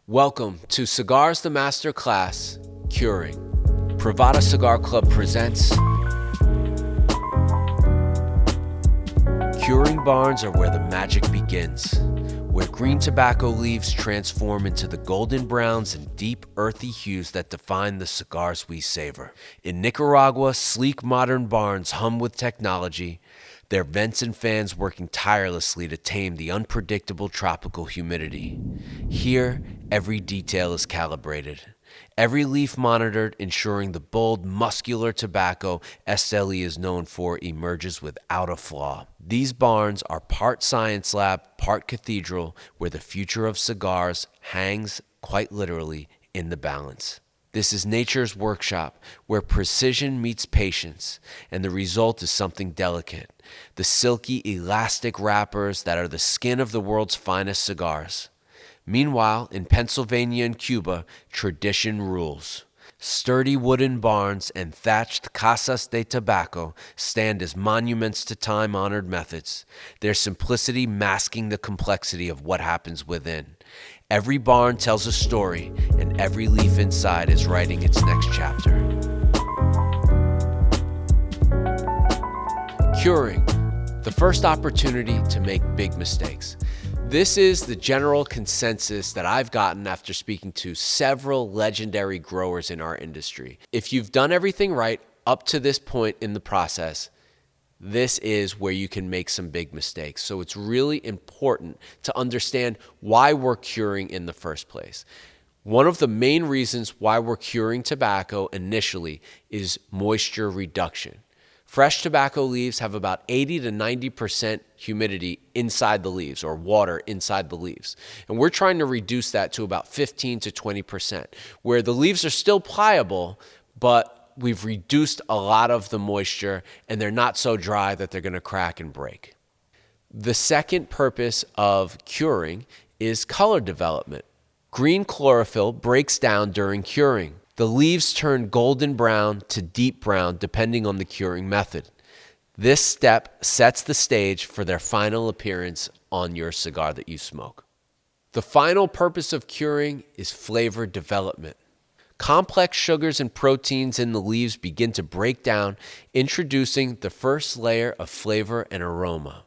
Welcome to Cigars the Masterclass, Curing. Privada Cigar Club presents Curing barns are where the magic begins, where green tobacco leaves transform into the golden browns and deep earthy hues that define the cigars we savor. In Nicaragua, sleek modern barns hum with technology, their vents and fans working tirelessly to tame the unpredictable tropical humidity. Here, every detail is calibrated, every leaf monitored, ensuring the bold, muscular tobacco SLE is known for emerges without a flaw. These barns are part science lab, part cathedral, where the future of cigars hangs, quite literally, in the balance. This is nature's workshop, where precision meets patience, and the result is something delicate. The silky, elastic wrappers that are the skin of the world's finest cigars. Meanwhile, in Pennsylvania and Cuba, tradition rules. Sturdy wooden barns and thatched casas de tabaco stand as monuments to time-honored methods, their simplicity masking the complexity of what happens within. Every barn tells a story, and every leaf inside is writing its next chapter. Curing, the first opportunity to make big mistakes. This is the general consensus that I've gotten after speaking to several legendary growers in our industry. If you've done everything right up to this point in the process, this is where you can make some big mistakes. So it's really important to understand why we're curing in the first place. One of the main reasons why we're curing tobacco initially is moisture reduction. Fresh tobacco leaves have about 80 to 90% humidity inside the leaves, or water inside the leaves. And we're trying to reduce that to about 15 to 20%, where the leaves are still pliable, but we've reduced a lot of the moisture and they're not so dry that they're going to crack and break. The second purpose of curing is color development. Green chlorophyll breaks down during curing. The leaves turn golden brown to deep brown depending on the curing method. This step sets the stage for their final appearance on your cigar that you smoke. The final purpose of curing is flavor development. Complex sugars and proteins in the leaves begin to break down, introducing the first layer of flavor and aroma.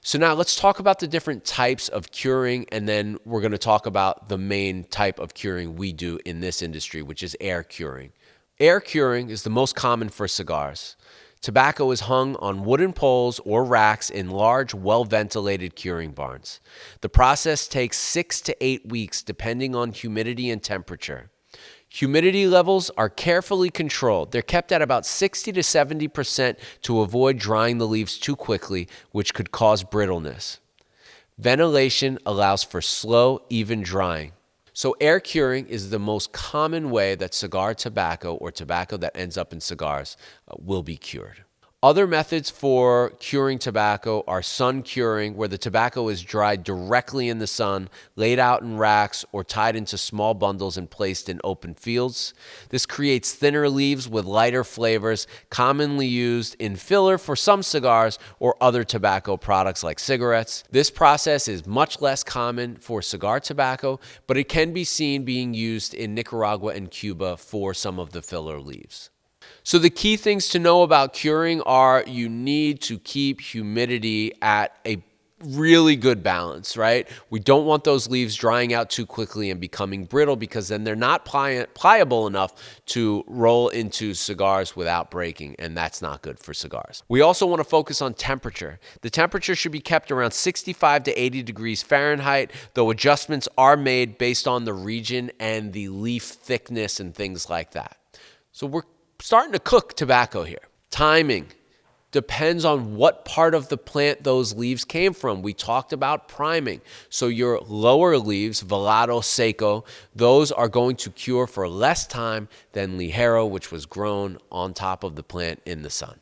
So now let's talk about the different types of curing, and then we're going to talk about the main type of curing we do in this industry, which is air curing. Air curing is the most common for cigars. Tobacco is hung on wooden poles or racks in large, well-ventilated curing barns. The process takes 6 to 8 weeks depending on humidity and temperature. Humidity levels are carefully controlled. They're kept at about 60 to 70% to avoid drying the leaves too quickly, which could cause brittleness. Ventilation allows for slow, even drying. So air curing is the most common way that cigar tobacco, or tobacco that ends up in cigars, will be cured. Other methods for curing tobacco are sun curing, where the tobacco is dried directly in the sun, laid out in racks, or tied into small bundles and placed in open fields. This creates thinner leaves with lighter flavors, commonly used in filler for some cigars or other tobacco products like cigarettes. This process is much less common for cigar tobacco, but it can be seen being used in Nicaragua and Cuba for some of the filler leaves. So the key things to know about curing are you need to keep humidity at a really good balance, right? We don't want those leaves drying out too quickly and becoming brittle, because then they're not pliable enough to roll into cigars without breaking, and that's not good for cigars. We also want to focus on temperature. The temperature should be kept around 65 to 80 degrees Fahrenheit, though adjustments are made based on the region and the leaf thickness and things like that. So we're starting to cook tobacco here. Timing depends on what part of the plant those leaves came from. We talked about priming. So your lower leaves, velado, seco, those are going to cure for less time than ligero, which was grown on top of the plant in the sun.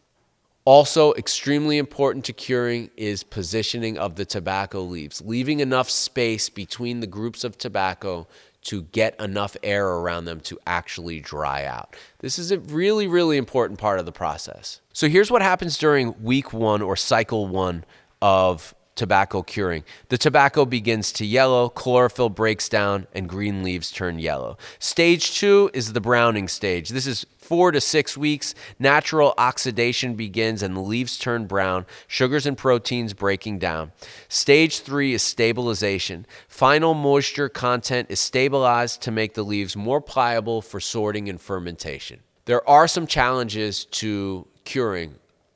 Also, extremely important to curing is positioning of the tobacco leaves, leaving enough space between the groups of tobacco to get enough air around them to actually dry out. This is a really, really important part of the process. So here's what happens during week 1 or cycle 1 of tobacco curing. The tobacco begins to yellow, chlorophyll breaks down, and green leaves turn yellow. Stage 2 is the browning stage. This is 4 to 6 weeks. Natural oxidation begins and the leaves turn brown, sugars and proteins breaking down. Stage 3 is stabilization. Final moisture content is stabilized to make the leaves more pliable for sorting and fermentation. There are some challenges to curing,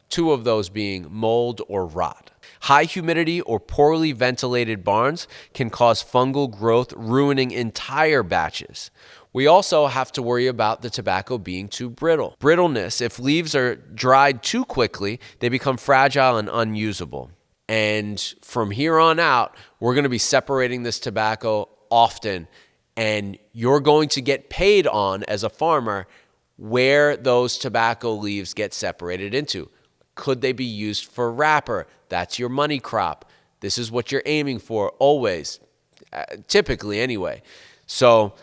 2 of those being mold or rot. High humidity or poorly ventilated barns can cause fungal growth, ruining entire batches. We also have to worry about the tobacco being too brittle. Brittleness: if leaves are dried too quickly, they become fragile and unusable. And from here on out, we're going to be separating this tobacco often, and you're going to get paid on, as a farmer, where those tobacco leaves get separated into. Could they be used for wrapper? That's your money crop. This is what you're aiming for always, typically anyway. So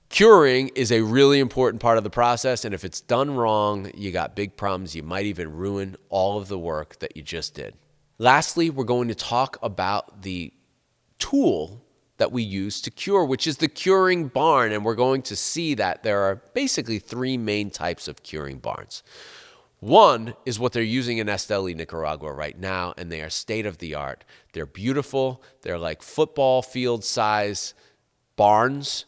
curing is a really important part of the process, and if it's done wrong, you got big problems. You might even ruin all of the work that you just did. Lastly, we're going to talk about the tool that we use to cure, which is the curing barn, and we're going to see that there are basically 3 main types of curing barns. One is what they're using in Esteli, Nicaragua right now, and they are state-of-the-art. They're beautiful. They're like football field size barns,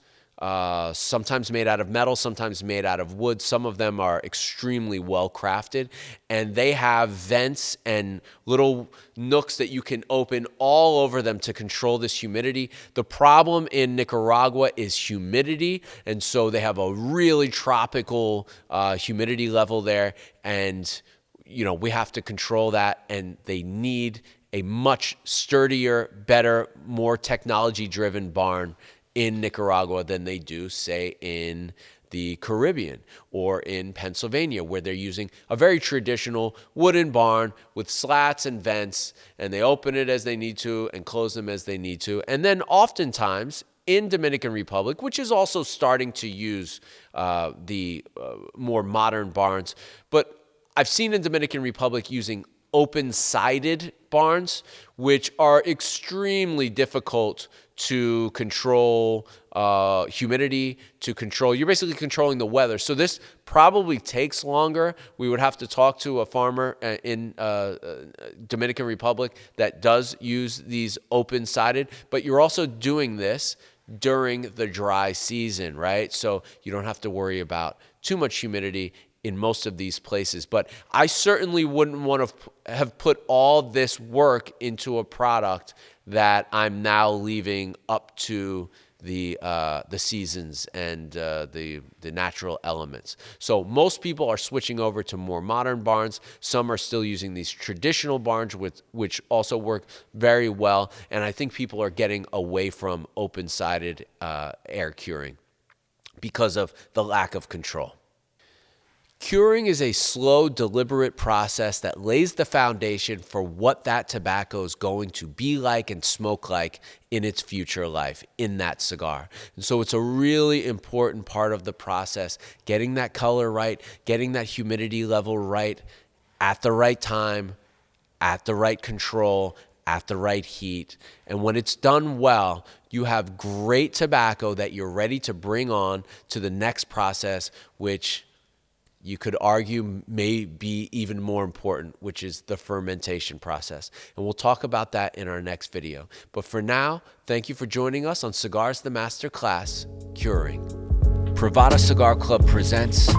sometimes made out of metal, sometimes made out of wood. Some of them are extremely well crafted, and they have vents and little nooks that you can open all over them to control this humidity. The problem in Nicaragua is humidity, and so they have a really tropical humidity level there, and we have to control that, and they need a much sturdier, better, more technology-driven barn in Nicaragua than they do, say, in the Caribbean or in Pennsylvania, where they're using a very traditional wooden barn with slats and vents, and they open it as they need to and close them as they need to. And then oftentimes in Dominican Republic, which is also starting to use the more modern barns, but I've seen in Dominican Republic using open-sided barns, which are extremely difficult to control humidity, you're basically controlling the weather. So this probably takes longer. We would have to talk to a farmer in Dominican Republic that does use these open-sided, but you're also doing this during the dry season, right? So you don't have to worry about too much humidity in most of these places. But I certainly wouldn't want to have put all this work into a product that I'm now leaving up to the seasons and the natural elements. So most people are switching over to more modern barns. Some are still using these traditional barns, which also work very well. And I think people are getting away from open-sided air curing because of the lack of control. Curing is a slow, deliberate process that lays the foundation for what that tobacco is going to be like and smoke like in its future life in that cigar. And so it's a really important part of the process, getting that color right, getting that humidity level right at the right time, at the right control, at the right heat. And when it's done well, you have great tobacco that you're ready to bring on to the next process, which you could argue may be even more important, which is the fermentation process. And we'll talk about that in our next video. But for now, thank you for joining us on Cigars the Masterclass, Curing. Privada Cigar Club presents